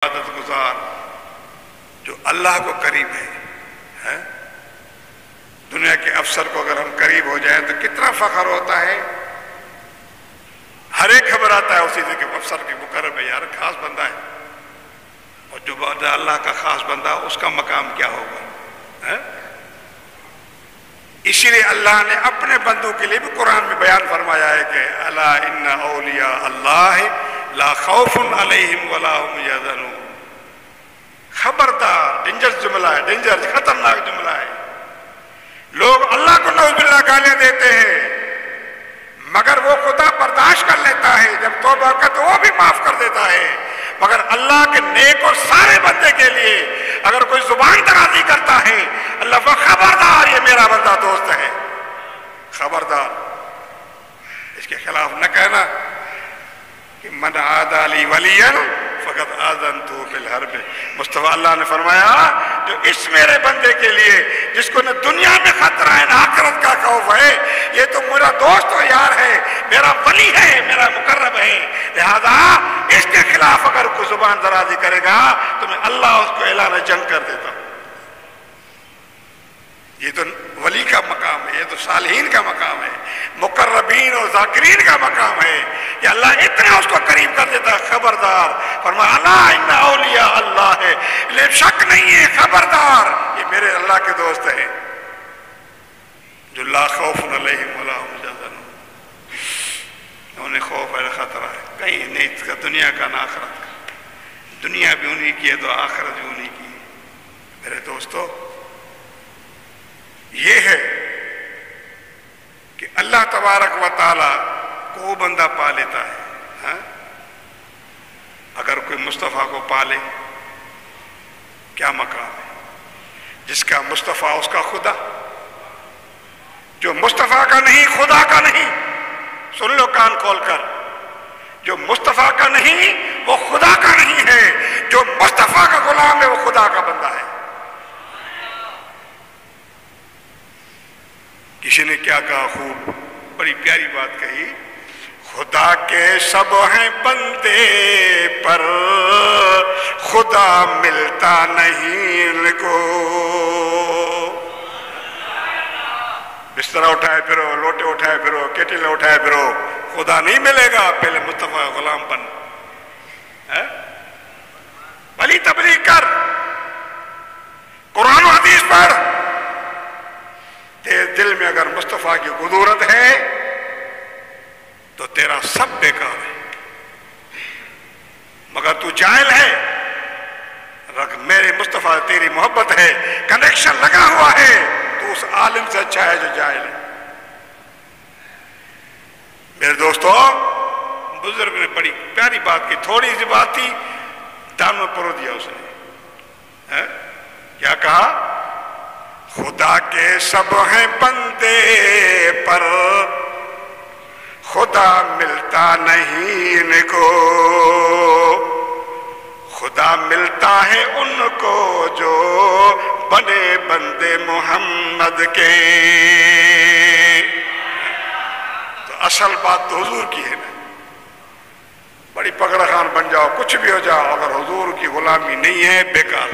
عبادت گزار جو اللہ کو قریب ہے، دنیا کے افسر کو اگر ہم قریب ہو جائیں تو کتنا فخر ہوتا ہے، ہر ایک خبر آتا ہے اسی سے کہ افسر کی مقرب ہے، یار خاص بندہ ہے، اور جو بندہ اللہ کا خاص بندہ اس کا مقام کیا ہوگا۔ اسی لیے اللہ نے اپنے بندوں کے لیے بھی قرآن میں بیان فرمایا ہے کہ الا ان اولیاء اللہ لا خوف علیہم ولا هم یحزنون۔ خبردار، ڈینجرس جملہ ہے، ڈینجرس خطرناک جملہ ہے۔ لوگ اللہ کو نعوذ باللہ گالیاں دیتے ہیں مگر وہ خدا برداشت کر لیتا ہے، جب توبہ کا تو وہ بھی معاف کر دیتا ہے، مگر اللہ کے نیک اور سارے بندے کے لیے اگر کوئی زبان درازی کرتا ہے اللہ وہ خبردار، یہ میرا بندہ دوست ہے، خبردار، اس کے خلاف نہ کہنا کہ من عادی لی ولیا فقد آذنتہ بالحرب۔ مصطفیٰ اللہ نے فرمایا جو اس میرے بندے کے لیے جس کو نہ دنیا میں خطرہ ہے نہ آخرت کا خوف ہے، یہ تو میرا دوست و یار ہے، میرا ولی ہے، میرا مقرب ہے، لہذا اس کے خلاف اگر کوئی زبان درازی کرے گا تو میں اللہ اس کو اعلان جنگ کر دیتا ہوں۔ یہ تو ولی کا مقام ہے، یہ تو صالحین کا مقام ہے، مقربین اور ذاکرین کا مقام ہے کہ اللہ اتنا اس کو قریب کر دیتا ہے۔ خبردار، فرمایا الا ان اولیاء اللہ ہے، لیکن شک نہیں ہے، خبردار یہ میرے اللہ کے دوست ہیں جو لا خوف علیہم ولا هم یحزنون، انہیں خوف ہے، خطرہ ہے کہیں نہیں کا، دنیا کا نہ آخرت کا، دنیا بھی انہی کی ہے تو آخرت بھی انہی کی ہے۔ میرے دوستو، یہ ہے کہ اللہ تبارک و تعالی کو بندہ پا لیتا ہے، اگر کوئی مصطفیٰ کو پالے کیا مقام ہے، جس کا مصطفیٰ اس کا خدا، جو مصطفیٰ کا نہیں خدا کا نہیں، سن لو کان کھول کر، جو مصطفیٰ کا نہیں وہ خدا کا نہیں ہے، جو مصطفیٰ کا غلام ہے وہ خدا کا بندہ ہے۔ کسی نے کیا کہا، خوب بڑی پیاری بات کہی، خدا کے سب ہیں بندے پر خدا ملتا نہیں ان کو۔ بستر اٹھائے پھرو، لوٹے اٹھائے پھرو، کیٹل اٹھائے پھرو، خدا نہیں ملے گا، پہلے مصطفیٰ غلام بن، بھلی تبلیغ کر، قرآن و حدیث پڑھ، تیرے دل میں اگر مصطفیٰ کی قدورت ہے تو تیرا سب بیکار ہے، مگر تو جاہل ہے، رکھ میرے مصطفیٰ تیری محبت ہے، کنیکشن لگا ہوا ہے، تو اس عالم سے اچھا ہے جو جاہل ہے۔ میرے دوستو، بزرگ نے بڑی پیاری بات کی، تھوڑی سی بات تھی، دان میں پرو دیا اس نے، کیا کہا، خدا کے سب ہیں بندے پر خدا ملتا نہیں ان کو، خدا ملتا ہے ان کو جو بنے بندے محمد کے۔ تو اصل بات تو حضور کی ہے نا، بڑی پگڑا خان بن جاؤ، کچھ بھی ہو جاؤ، اگر حضور کی غلامی نہیں ہے بیکار۔